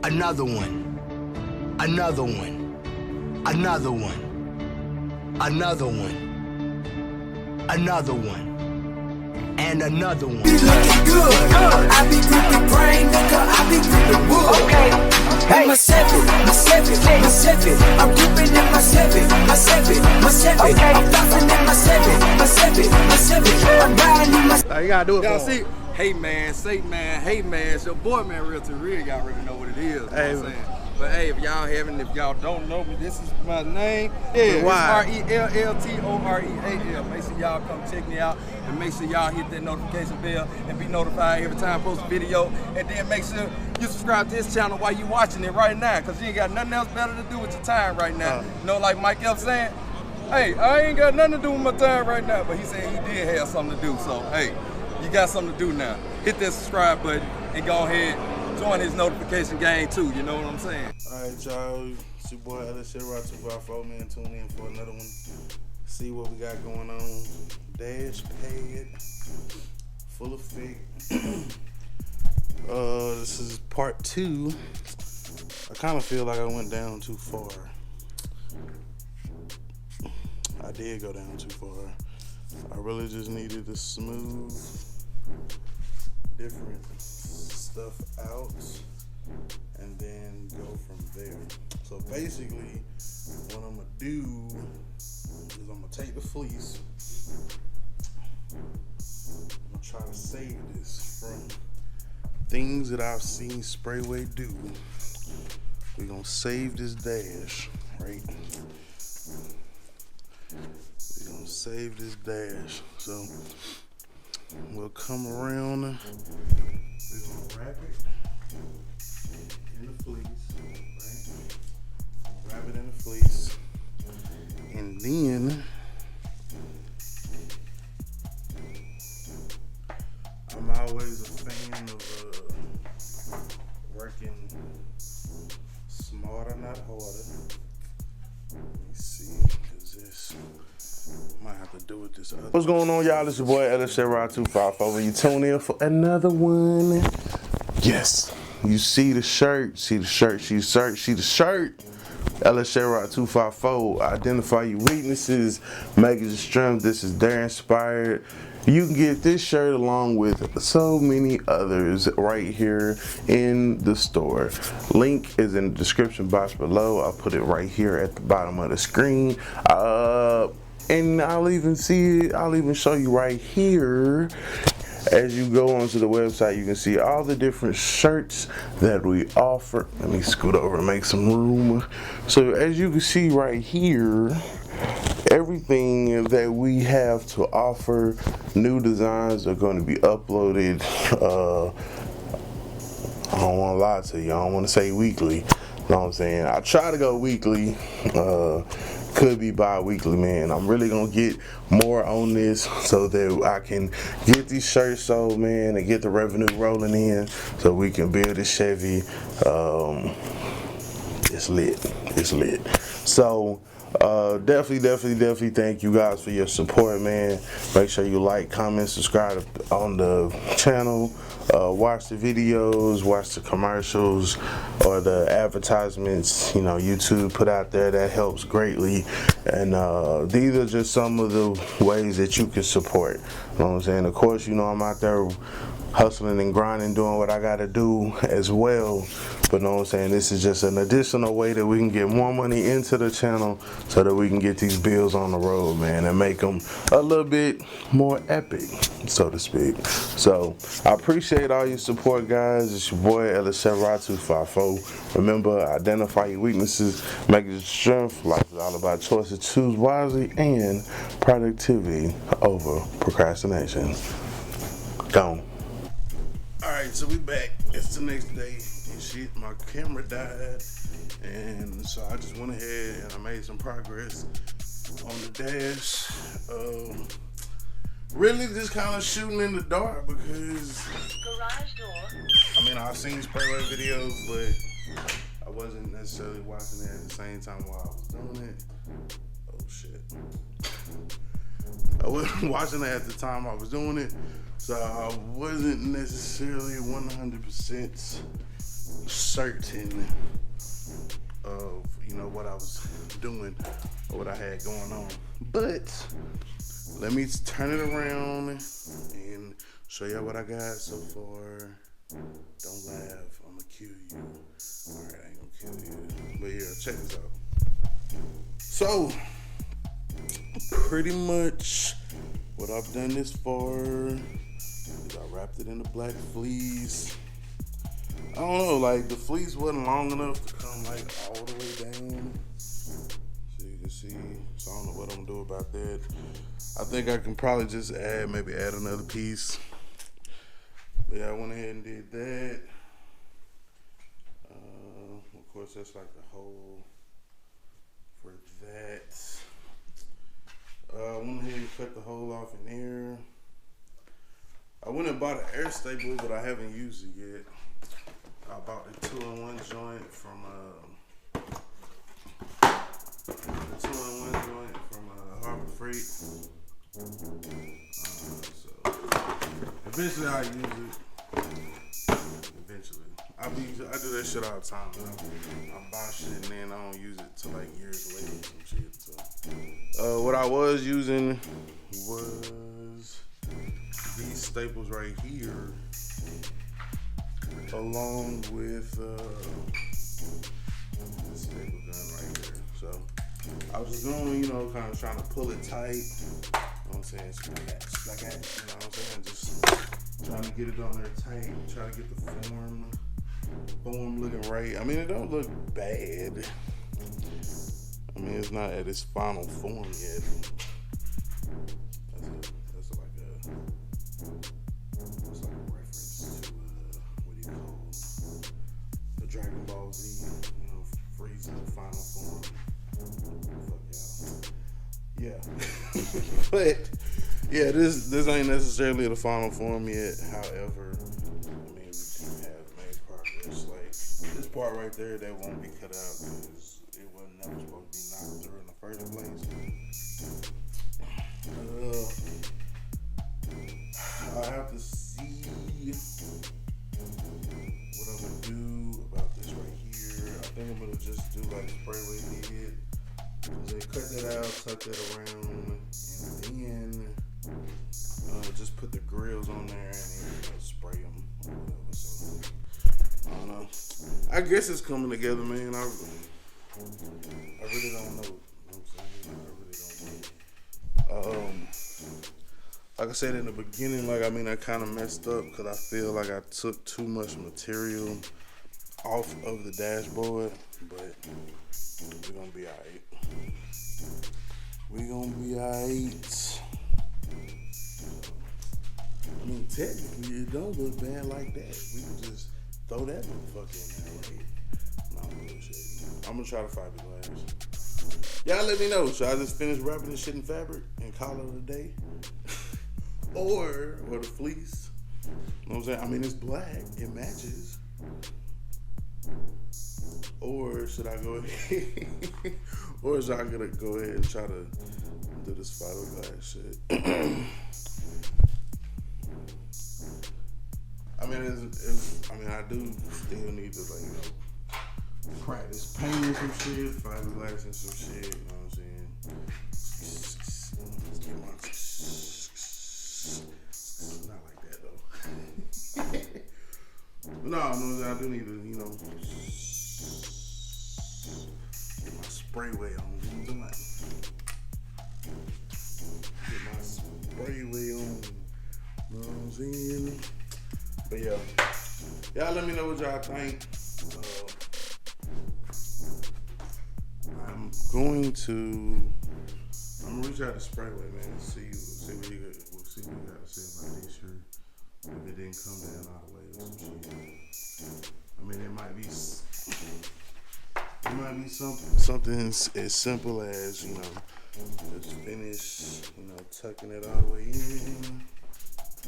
Another one. Another one. Another one. Another one. Another one. And another one. Be looking good. I be gripping brain, nigga. I be gripping wood. Okay. Hey. My Chevy. I'm gripping in my Chevy. Okay. I'm bouncing in my Chevy. I'm riding in my. You gotta do it. Y'all for see? him. Hey man, say man, hey man, it's your boy man, Real to Real. Y'all already know what it is. You know what I'm saying? But hey, if y'all don't know me, this is my name. Yeah, Why? it's RELLTOREAL. Make sure y'all come check me out, and make sure y'all hit that notification bell and be notified every time I post a video. And then make sure you subscribe to this channel while you watching it right now, cause you ain't got nothing else better to do with your time right now. You know, like Mike F saying, hey, I ain't got nothing to do with my time right now, but he said he did have something to do. So hey, you got something to do now. Hit that subscribe button and go ahead. Join his notification gang too, you know what I'm saying? Alright, y'all. It's your boy Chevy 254, man. Tune in for another one. See what we got going on. Dash pad. Full effect. This is part 2. I kind of feel like I went down too far. I did go down too far. I really just needed to smooth different stuff out and then go from there. So basically what I'm gonna do is I'm gonna take the fleece. I'm gonna try to save this from things that I've seen Sprayway do. We're gonna save this dash, right? We're gonna save this dash. So we'll come around. We're gonna wrap it in the fleece, right? Wrap it in the fleece. And then I'm always a fan of working smarter, not harder. Let me see, cause this might have to do with this other. What's going on, y'all? It's your boy Chevy 254. You tune in for another one. Yes, you see the shirt, see the shirt. Chevy 254. Identify your weaknesses, make it your strength. This is their inspired. You can get this shirt along with so many others right here in the store. Link is in the description box below. I'll put it right here at the bottom of the screen. And I'll even show you right here. As you go onto the website, you can see all the different shirts that we offer. Let me scoot over and make some room. So as you can see right here, everything that we have to offer, new designs are going to be uploaded. I don't want to lie to you. I don't want to say weekly. You know what I'm saying? I try to go weekly. Could be bi-weekly, man. I'm really gonna get more on this so that I can get these shirts sold, man, and get the revenue rolling in so we can build a Chevy. It's lit. So definitely thank you guys for your support, man. Make sure you like, comment, subscribe on the channel. Watch the videos, watch the commercials or the advertisements, you know, YouTube put out there. That helps greatly. And these are just some of the ways that you can support. You know what I'm saying? Of course, you know, I'm out there hustling and grinding, doing what I gotta do as well. But you know what I'm saying, this is just an additional way that we can get more money into the channel so that we can get these bills on the road, man, and make them a little bit more epic, so to speak. So I appreciate all your support, guys. It's your boy Chevy 254. Remember, identify your weaknesses, make it your strength. Life is all about choices. Choose wisely and productivity over procrastination. Gone. Alright, so we back. It's the next day and shit. My camera died, and so I just went ahead and I made some progress on the dash. Really just kind of shooting in the dark because garage door. I mean, I've seen Sprayway videos, but I wasn't necessarily watching it at the same time while I was doing it. Oh shit. I wasn't watching it at the time I was doing it. So I wasn't necessarily 100% certain of, you know, what I was doing or what I had going on. But let me turn it around and show y'all what I got so far. Don't laugh, I'm gonna kill you. Alright, I ain't gonna kill you. But yeah, check this out. So, pretty much what I've done this far is I wrapped it in the black fleece. I don't know, like the fleece wasn't long enough to come like all the way down. So you can see, so I don't know what I'm gonna do about that. I think I can probably just maybe add another piece. But yeah, I went ahead and did that. Of course, that's like the hole for that. I went ahead and cut the hole off in there. I went and bought an air staple, but I haven't used it yet. I bought the 2-in-1 joint from Harbor Freight. So eventually I use it. Eventually, I do that shit all the time. I buy shit and then I don't use it till like years later or some shit. So, what I was using was these staples right here, along with this staple gun right here. So I was just going, you know, kind of trying to pull it tight. You know what I'm saying? Like that, you know what I'm saying? Just trying to get it on there tight, trying to get the form looking right. I mean, it don't look bad. I mean, it's not at its final form yet. That's like a reference to what do you call the Dragon Ball Z, you know, freezing the final form. Fuck yeah. But yeah, this ain't necessarily the final form yet. However, I mean, we have made progress. Like this part right there, that won't be cut out because it wasn't never supposed to be knocked through in the first place. I have to see what I'm gonna do about this right here. I think I'm gonna just do like spray weight head. Then cut that out, tuck that around, and then just put the grills on there and then spray them or whatever. So I don't know. I guess it's coming together, man. I really don't know. You know what I'm saying? I really don't know. Like I said in the beginning, like, I mean, I kind of messed up because I feel like I took too much material off of the dashboard, but we're gonna be alright. We're gonna be alright. I mean, technically, it don't look bad like that. We can just throw that motherfucker in there, right? Nah, bullshit. I'm gonna try to fiberglass. Y'all let me know. Should I just finish wrapping this shit in fabric and call it a day? or the fleece? You know what I'm saying? I mean, it's black. It matches. Or should I go ahead? Or should I go ahead and try to do this fiberglass shit? I mean, I do still need to, like, you know, practice painting some shit, fiberglass and some shit. You know what I'm saying? Let's get my not like that though. But no, I do need to, you know, get my spray way on. Get my spray way on. You know what I'm saying? But yeah, y'all let me know what y'all think. I'm gonna reach out to Sprayway, man, and see what you got to say about this shirt. If it didn't come down all the way or some shit. I mean, it might be something as simple as, you know, just finish, you know, tucking it all the way in,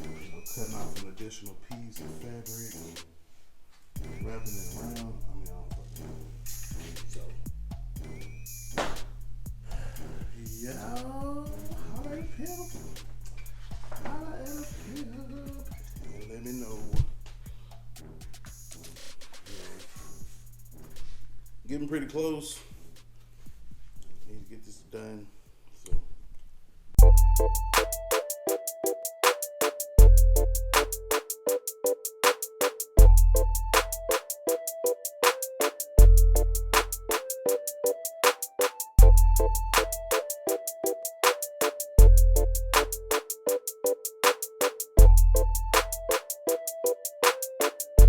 you know, cutting off an additional piece of fabric, wrapping it around. I mean, I don't fucking know. So, y'all, holla at a pimp. Holla at a pimp. And let me know. Yeah. getting pretty close. Need to get this done.